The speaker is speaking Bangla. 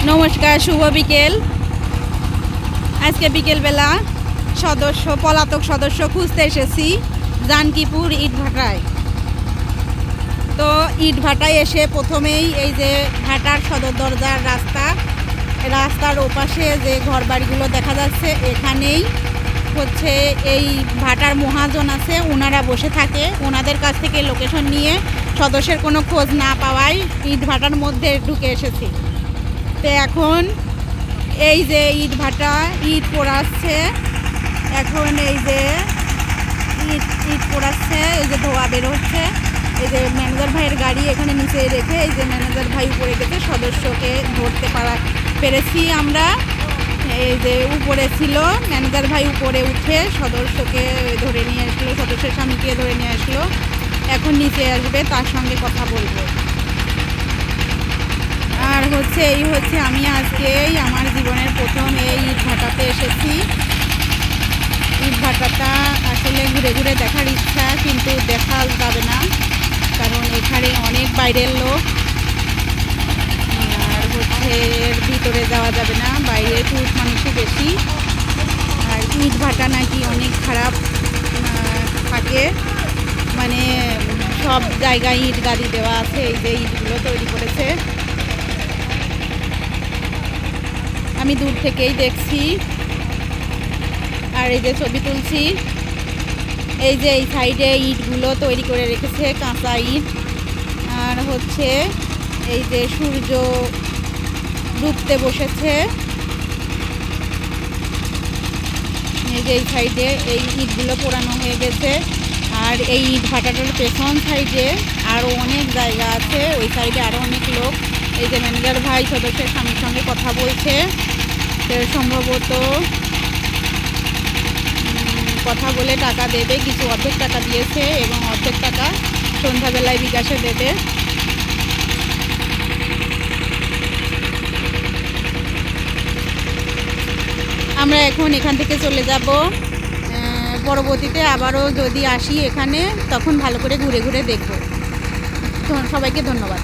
নমস্কার, শুভ বিকেল। আজকে বিকেলবেলা পলাতক সদস্য খুঁজতে এসেছি জানকীপুর ইটভাটায়। তো ইটভাটায় এসে প্রথমেই এই যে ভাটার সদর দরজার রাস্তার ওপাশে যে ঘরবাড়িগুলো দেখা যাচ্ছে, এখানেই হচ্ছে এই ভাটার মহাজন আছে, ওনারা বসে থাকে। ওনাদের কাছ থেকে লোকেশন নিয়ে সদস্যের কোনো খোঁজ না পাওয়ায় ইটভাটার মধ্যে ঢুকে এসেছি। তো এখন এই যে ইটভাটা ইট পোড়াচ্ছে, এখন এই যে ইট পোড়াচ্ছে, এই যে ধোয়া বের হচ্ছে। এই যে ম্যানেজার ভাইয়ের গাড়ি এখানে নিচে রেখে এই যে ম্যানেজার ভাই উপরে গেছে, সদস্যকে ধরতে পেরেছি আমরা। এই যে উপরে ছিল ম্যানেজার ভাই, উপরে উঠে সদস্যকে ধরে নিয়ে আসলো, সদস্যের স্বামীকে ধরে নিয়ে আসলো। এখন নিচে আসবে, তার সঙ্গে কথা বলবো। আর হচ্ছে আমি আজকেই আমার জীবনের প্রথম এই ইটভাটাতে এসেছি। ইটভাটাটা আসলে ঘুরে ঘুরে দেখার ইচ্ছা, কিন্তু দেখা যাবে না, কারণ এখানে অনেক বাইরের লোক। আর এর ভিতরে যাওয়া যাবে না, বাইরে পুরুষ মানুষই বেশি। আর ইটভাটা নাকি অনেক খারাপ থাকে, মানে সব জায়গায় ইট গাড়ি দেওয়া আছে। এই যে ইটগুলো তৈরি করেছে, আমি দূর থেকেই দেখছি। আর এই যে ছবি তুলছি, এই যে এই সাইডে ইটগুলো তৈরি করে রেখেছে, কাঁচা ইট। আর এই যে সূর্য ডুবতে বসেছে, এই যে এই সাইডে এই ইটগুলো পোড়ানো হয়ে গেছে। আর এই ইট ভাটাটার পেছন সাইডে আরও অনেক জায়গা আছে, ওই সাইডে আরও অনেক লোক। এই যে ম্যানেজার ভাই সদস্যের স্বামীর সঙ্গে কথা বলছে, সম্ভবত কথা বলে টাকা দেবে। কিছু অর্ধেক টাকা দিয়েছে এবং অর্ধেক টাকা সন্ধ্যাবেলায় বিকাশে দেবে। আমরা এখন এখান থেকে চলে যাব। পরবর্তীতে আবারও যদি আসি এখানে, তখন ভালো করে ঘুরে ঘুরে দেখব। সবাইকে ধন্যবাদ।